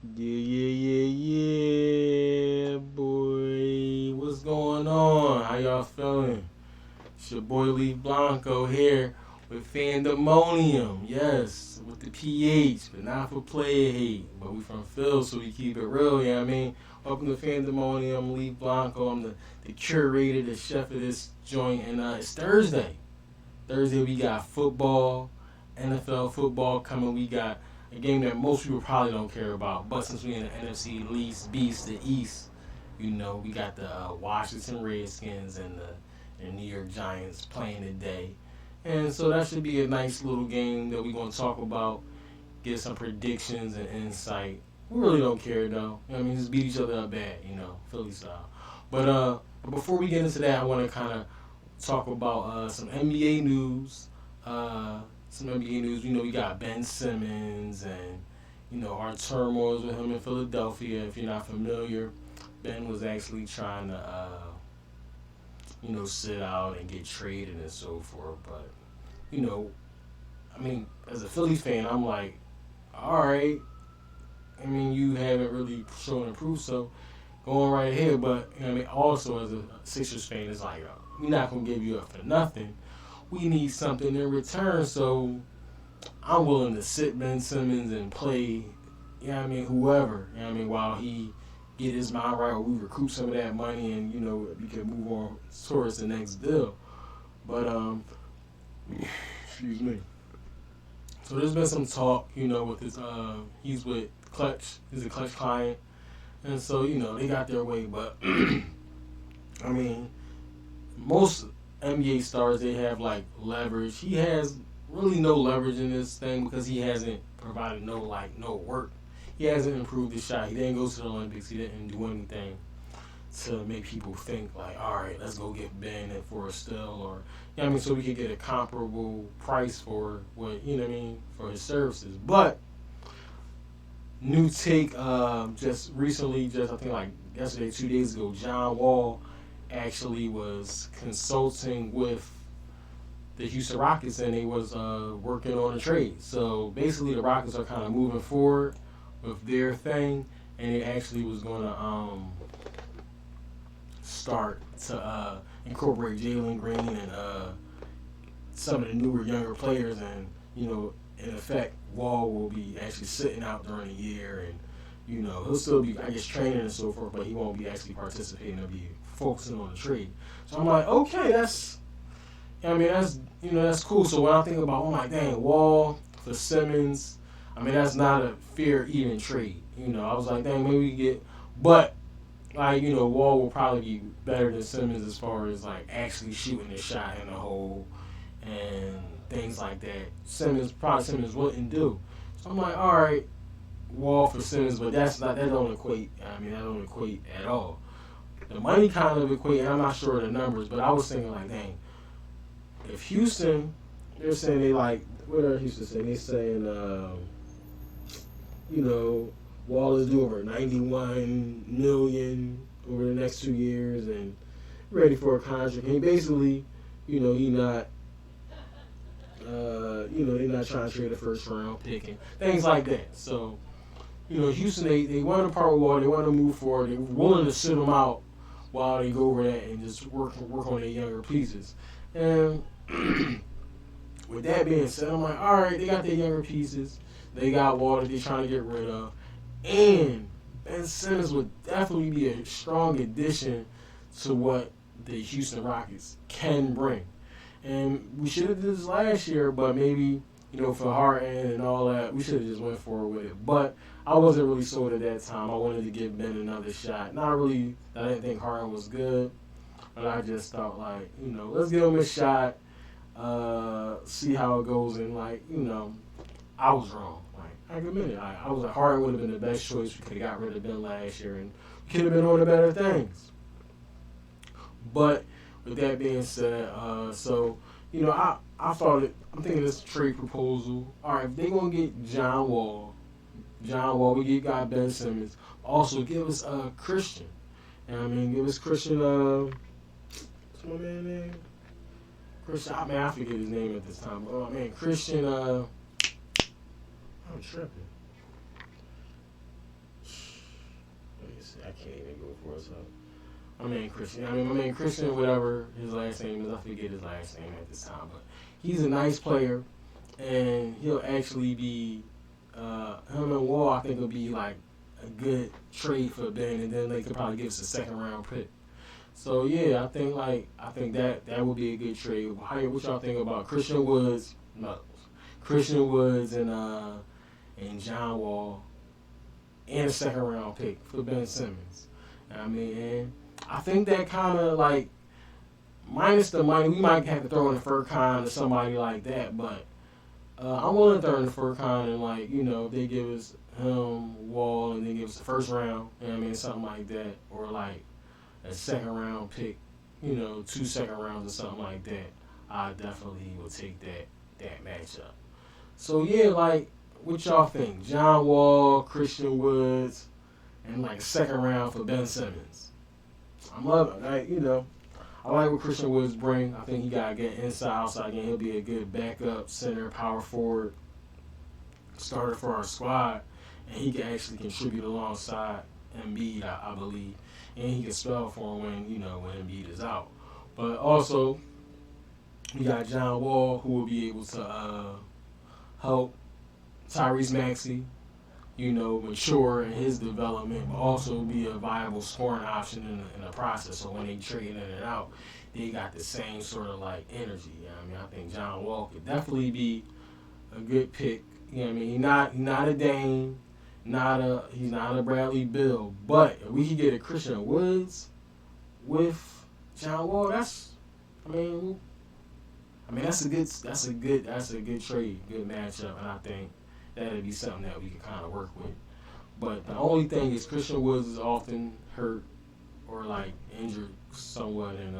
Yeah, boy. What's going on? How y'all feeling? It's your boy Lee Blanco here with Phandemonium. Yes, with the PH, but not for player hate. But we from Phil, so we keep it real, you know what I mean? Welcome to Phandemonium, Lee Blanco. I'm the curator, the chef of this joint, and it's Thursday. Thursday we got football, NFL football coming. We got a game that most people probably don't care about, but since we in the NFC least beast, the East, we got the Washington Redskins and the New York Giants playing today, and so that should be a nice little game that we're gonna talk about, get some predictions and insight. We really don't care though. You know what I mean, just beat each other up bad, Philly style. But before we get into that, I want to kind of talk about some NBA news. Uh, some NBA news. We got Ben Simmons and our turmoils with him in Philadelphia. If you're not familiar, Ben was actually trying to sit out and get traded and so forth. But you know, I mean, as a Philly fan, I'm like, all right. I mean, you haven't really shown and proof, so going right here. But also as a Sixers fan, it's like we're not gonna give you up for nothing. We need something in return. So I'm willing to sit Ben Simmons and play. Whoever. While he get his mind right, or we recoup some of that money, and we can move on towards the next deal. But excuse me. So there's been some talk, with his he's with Clutch. He's a Clutch client, and so they got their way. But I mean, most NBA stars, they have like leverage. He has really no leverage in this thing because he hasn't provided no work. He hasn't improved his shot. He didn't go to the Olympics. He didn't do anything to make people think like, all right, let's go get Ben for a steal, or so we could get a comparable price for what for his services. But new take, just recently, just I think like yesterday, 2 days ago, John Wall actually was consulting with the Houston Rockets, and they was working on a trade. So basically, the Rockets are kind of moving forward with their thing, and it actually was going to start to incorporate Jalen Green and some of the newer, younger players, and in effect, Wall will be actually sitting out during the year, and he'll still be, I guess, training and so forth, but he won't be actually participating. He'll be focusing on the trade. So I'm like, okay, that's cool. So when I think about, I'm like, dang, Wall for Simmons, that's not a fair even trade. I was like, dang, maybe we get, but Wall will probably be better than Simmons as far as like actually shooting the shot in the hole and things like that. Simmons wouldn't do. So I'm like, all right, Wall for Simmons, but that don't equate. That don't equate at all. The money kind of equate, and I'm not sure of the numbers, but I was thinking like, dang, if Houston, they're saying they like, what are Houston saying? They saying, Wall is due over 91 million over the next 2 years and ready for a contract. And basically, he not, they're not trying to trade a first round pick and things like that. So, Houston, they want to part with Wall. They want to move forward. They're willing to sit him out while they go over that and just work on their younger pieces. And with that being said, I'm like, all right, they got their younger pieces. They got Wall that they're trying to get rid of. And Ben Simmons would definitely be a strong addition to what the Houston Rockets can bring. And we should have did this last year, but maybe, for Harden and all that, we should have just went forward with it. But I wasn't really sold at that time. I wanted to give Ben another shot. Not really, I didn't think Harden was good, but I just thought like, let's give him a shot, see how it goes. And like, I was wrong. I admit it. I was like, Harden would have been the best choice. We could have got rid of Ben last year, and we could have been on to better things. But with that being said, I thought I'm thinking this trade proposal. All right, if they're gonna get John Wall, we got Ben Simmons. Also, give us Christian. Give us Christian. What's my man name? Christian. I forget his name at this time. But, Christian. I'm tripping. I can't even go for it. So my man Christian, whatever his last name is, I forget his last name at this time, but he's a nice player, and he'll actually be him and Wall. I think will be like a good trade for Ben, and then they could probably give us a second round pick. So yeah, I think that would be a good trade. What y'all think about Christian Woods? No, Christian Woods and John Wall and a second round pick for Ben Simmons. And I think that kind of like minus the money, we might have to throw in a Furkan or somebody like that. But I'm willing to throw in the Furkan and if they give us him Wall and they give us the first round, something like that, or like a second round pick, 2 second rounds or something like that. I definitely will take that matchup. So yeah, what y'all think? John Wall, Christian Woods, and a second round for Ben Simmons. I'm loving it. I like what Christian Woods bring. I think he got a good inside, outside game. He'll be a good backup, center, power forward, starter for our squad, and he can actually contribute alongside Embiid, I believe, and he can spell for him when Embiid is out. But also, we got John Wall, who will be able to help Tyrese Maxey, mature in his development, but also be a viable scoring option in the process. So when they trade in and out, they got the same sort of energy. I think John Wall could definitely be a good pick. He's not a Dame, he's not a Bradley Beal, but if we could get a Christian Woods with John Wall, that's a good trade, good matchup, and I think that'd be something that we can kind of work with. But the only thing is Christian Woods is often hurt or injured somewhat, and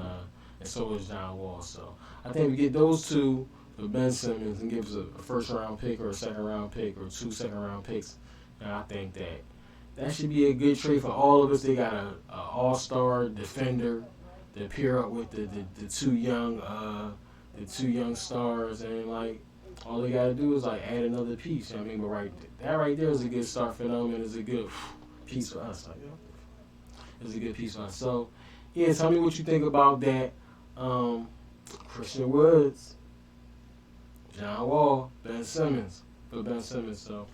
so is John Wall. So I think we get those two for Ben Simmons and give us a first round pick or a second round pick or 2 second round picks, and I think that should be a good trade for all of us. They got a all-star defender to pair up with the two young stars, and all they gotta do is add another piece. But right there is a good start. Phandemonium is a good piece for us. It's a good piece for us. So yeah, tell me what you think about that. Christian Woods, John Wall, Ben Simmons for Ben Simmons. So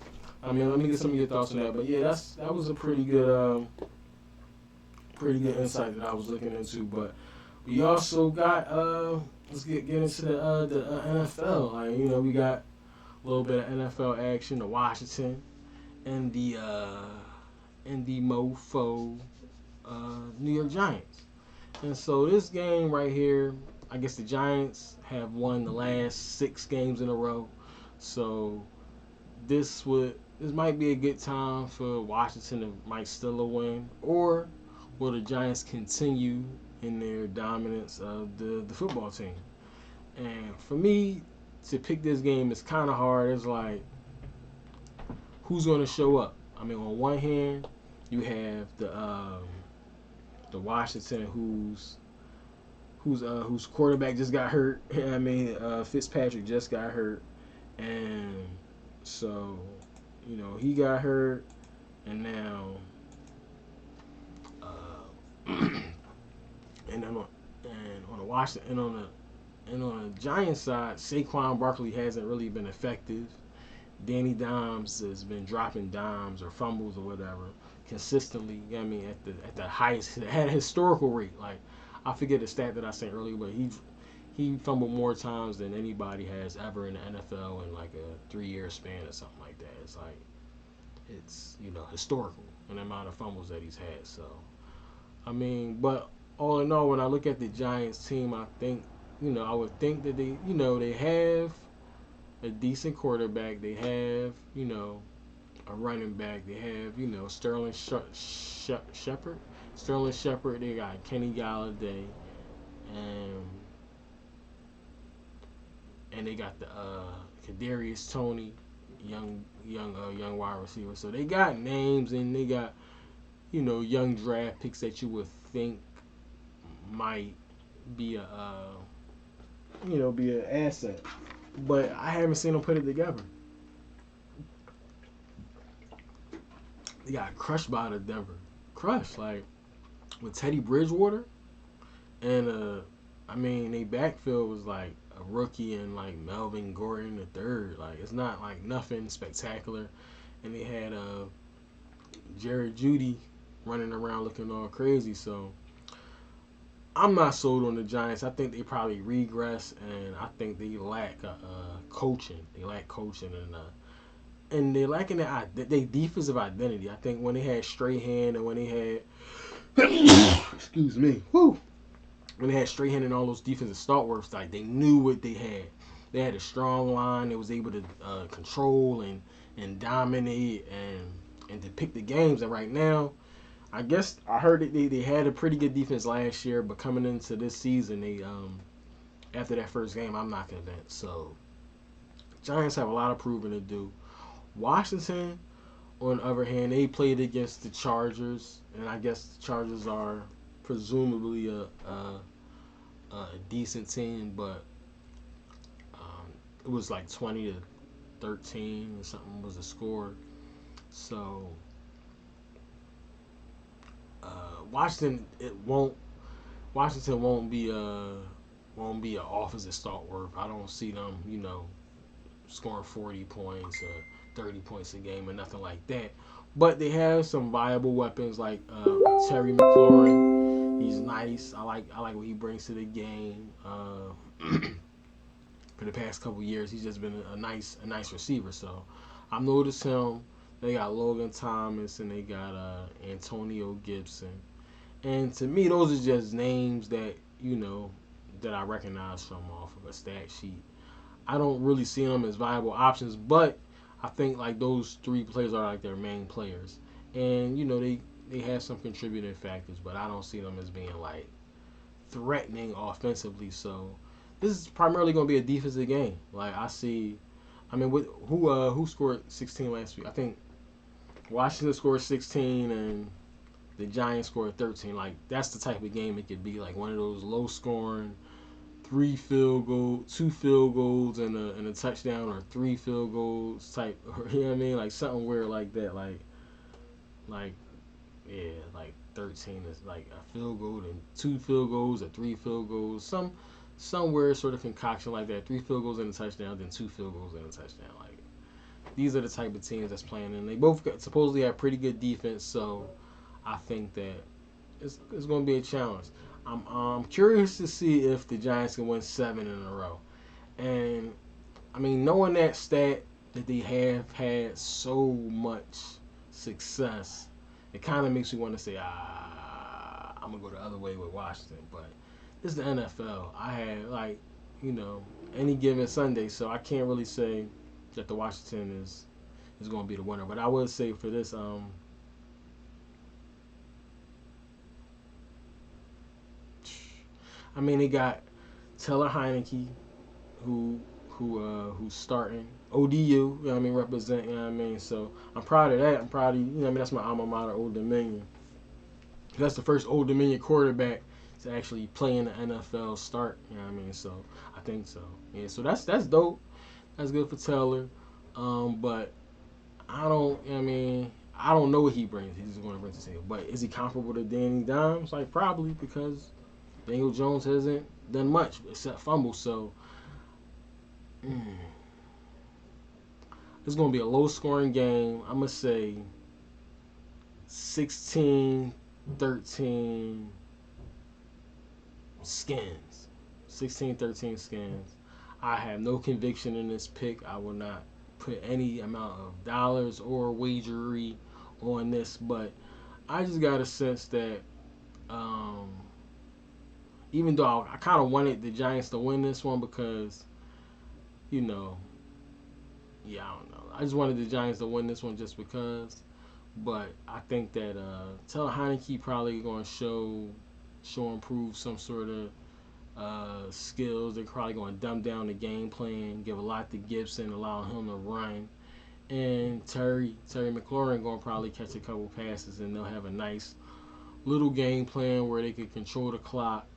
let me get some of your thoughts on that. But yeah, that was a pretty good insight that I was looking into. But we also got let's get into the NFL. We got a little bit of NFL action. The Washington and the mofo New York Giants. And so this game right here, I guess the Giants have won the last 6 games in a row. So this might be a good time for Washington to might steal a win, or will the Giants continue in their dominance of the football team? And for me to pick this game is kind of hard. It's who's going to show up? On one hand, you have the Washington whose quarterback just got hurt. Fitzpatrick just got hurt, and so he got hurt, and now and on the Washington and on the Giants side, Saquon Barkley hasn't really been effective. Danny Dimes has been dropping dimes or fumbles or whatever consistently. At the highest, at a historical rate. I forget the stat that I said earlier, but he fumbled more times than anybody has ever in the NFL in a 3-year span or something like that. It's historical in the amount of fumbles that he's had. So but all in all, when I look at the Giants team, I think I would think that they have a decent quarterback. They have a running back. They have Sterling Shepard. Sterling Shepard. They got Kenny Galladay, and they got the Kadarius Toney, young wide receiver. So they got names, and they got young draft picks that you would think might be be an asset, but I haven't seen them put it together. They got crushed by the Denver. crushed. Like with Teddy Bridgewater and they backfield was like a rookie and like Melvin Gordon the third. Like it's not like nothing spectacular. And they had Jared Judy running around looking all crazy. So I'm not sold on the Giants. I think they probably regress, and I think they lack coaching. They lack coaching, and they lacking their defensive identity. I think when they had Strahan and when they had excuse me, whoo, when they had Strahan and all those defensive stalwarts, like they knew what they had. They had a strong line. They was able to control and dominate and to pick the games. And right now, I guess I heard that they had a pretty good defense last year, but coming into this season, they after that first game, I'm not convinced. So Giants have a lot of proving to do. Washington, on the other hand, they played against the Chargers, and I guess the Chargers are presumably a decent team, but it was like 20-13 or something was the score. So Washington Washington won't be an offensive stalwart. I don't see them, scoring 40 points or 30 points a game or nothing like that. But they have some viable weapons like Terry McLaurin. He's nice. I like what he brings to the game. For the past couple years, he's just been a nice receiver. So I've noticed him. They got Logan Thomas and they got Antonio Gibson. And to me, those are just names that that I recognize from off of a stat sheet. I don't really see them as viable options, but I think like those three players are like their main players, and they have some contributing factors, but I don't see them as being like threatening offensively. So this is primarily going to be a defensive game. Like I see, who scored 16 last week? I think Washington scored 16 and the Giants scored 13. Like that's the type of game it could be. Like one of those low scoring, two field goals and a touchdown, or three field goals type. You know what I mean? Like something weird like that. Like yeah, like 13 is like a field goal and two field goals or three field goals. Somewhere sort of concoction like that. Three field goals and a touchdown, then two field goals and a touchdown. Like these are the type of teams that's playing, and they both supposedly have pretty good defense. So I think that it's going to be a challenge. I'm curious to see if the Giants can win 7 in a row. And knowing that stat that they have had so much success, it kind of makes me want to say, I'm gonna go the other way with Washington. But this is the NFL. I had any given Sunday, so I can't really say that the Washington is going to be the winner. But I would say for this, they got Taylor Heineke, who's starting ODU. You know what I mean, represent. You know what I mean. So I'm proud of that. I'm proud of that's my alma mater, Old Dominion. That's the first Old Dominion quarterback to actually play in the NFL start. You know what I mean. So I think so. Yeah. So that's dope. That's good for Taylor. But I don't. I don't know what he brings. He's going to bring to the table. But is he comparable to Danny Dimes? Like probably, because Daniel Jones hasn't done much except fumble. So it's going to be a low-scoring game. I'm going to say 16-13 Skins. 16-13 Skins. I have no conviction in this pick. I will not put any amount of dollars or wagery on this, but I just got a sense that even though I kind of wanted the Giants to win this one because, I don't know. I just wanted the Giants to win this one just because. But I think that Taylor Heineke probably going to show improve some sort of skills. They're probably going to dumb down the game plan, give a lot to Gibson, allow him to run. And Terry McLaurin going to probably catch a couple passes, and they'll have a nice little game plan where they can control the clock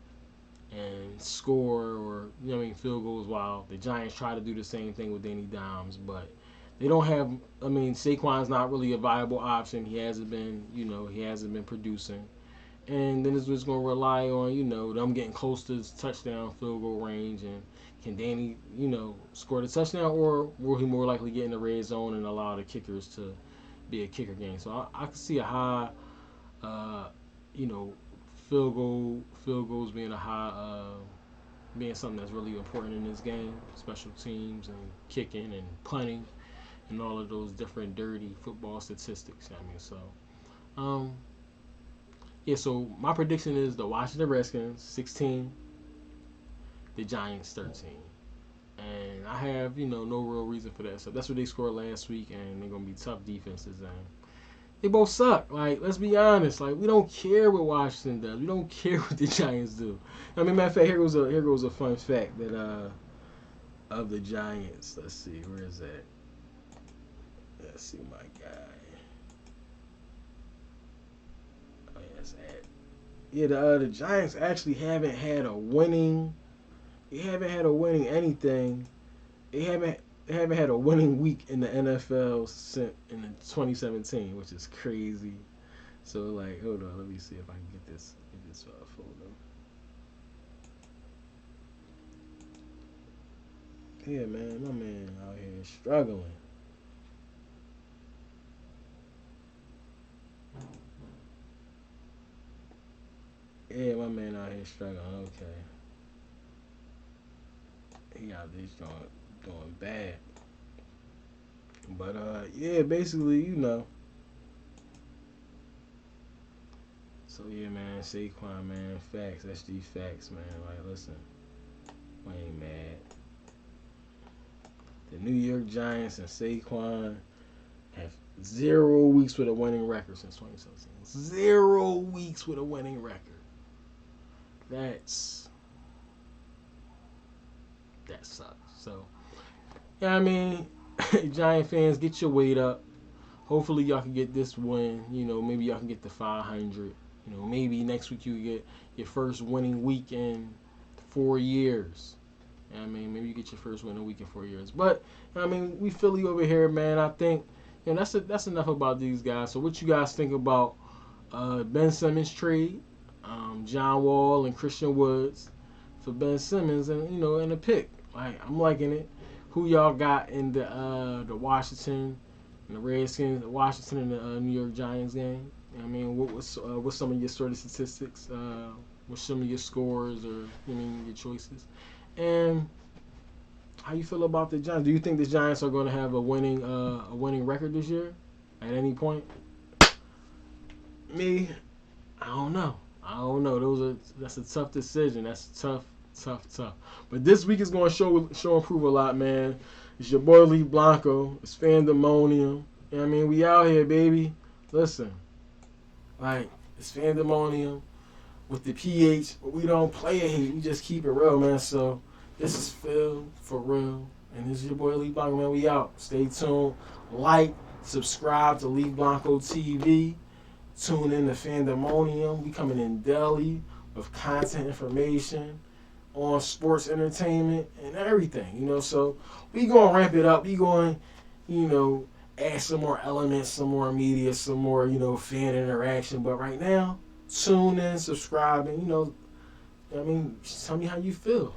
and score or field goals, while the Giants try to do the same thing with Danny Dimes, but They don't have. I mean, Saquon's not really a viable option. He hasn't been. He hasn't been producing. And then it's just going to rely on them getting close to his touchdown field goal range. And can Danny score the touchdown, or will he more likely get in the red zone and allow the kickers to be a kicker game? So I can see a high, uh, you know, field goals being a high, being something that's really important in this game. Special teams and kicking and punting and all of those different dirty football statistics. I mean, so um, yeah. So my prediction is the Washington Redskins 16, the Giants 13. And I have, no real reason for that. So that's what they scored last week, and they're gonna be tough defenses. And they both suck. Like, let's be honest. Like, we don't care what Washington does. We don't care what the Giants do. I mean, matter of fact, here goes a fun fact that of the Giants. Let's see, where is that? Let's see, my guy. Oh, yeah, that's it. Yeah, the Giants actually haven't had a winning. They haven't had a winning anything. They haven't had a winning week in the NFL since in 2017, which is crazy. So like, hold on, let me see if I can get this photo. Yeah, man, my man out here struggling. Yeah, my man out here struggling. Okay, he out there doing bad. But yeah, basically, So yeah, man, Saquon, man, facts. That's the facts, man. Like, listen, we ain't mad. The New York Giants and Saquon have 0 weeks with a winning record since 2017. 0 weeks with a winning record. That's that sucks. So yeah, I mean, Giant fans, get your weight up. Hopefully y'all can get this win. Maybe y'all can get the 500. Maybe next week you get your first winning week in 4 years. I mean, maybe you get your first winning week in 4 years. But I mean, we Philly over here, man. I think that's enough about these guys. So what you guys think about Ben Simmons trade, John Wall and Christian Woods for Ben Simmons, and in a pick? Like, I'm liking it. Who y'all got in the Washington and the Redskins, the Washington and the New York Giants game? I mean, what's some of your sort of statistics? What's some of your scores, or your choices? And how you feel about the Giants? Do you think the Giants are going to have a winning record this year at any point? Me, I don't know. That's a tough decision. That's tough. But this week is going to show and prove a lot, man. It's your boy Lee Blanco. It's Phandemonium. We out here, baby. Listen, like, it's Phandemonium with the PH, but we don't play it here. We just keep it real, man. So this is Phil for real, and this is your boy Lee Blanco, man. We out. Stay tuned. Like, subscribe to Lee Blanco TV. Tune in to Phandemonium. We coming in daily with content information on sports entertainment and everything, so we gonna ramp it up. We going, add some more elements, some more media, some more, fan interaction. But right now, tune in, subscribe, and tell me how you feel.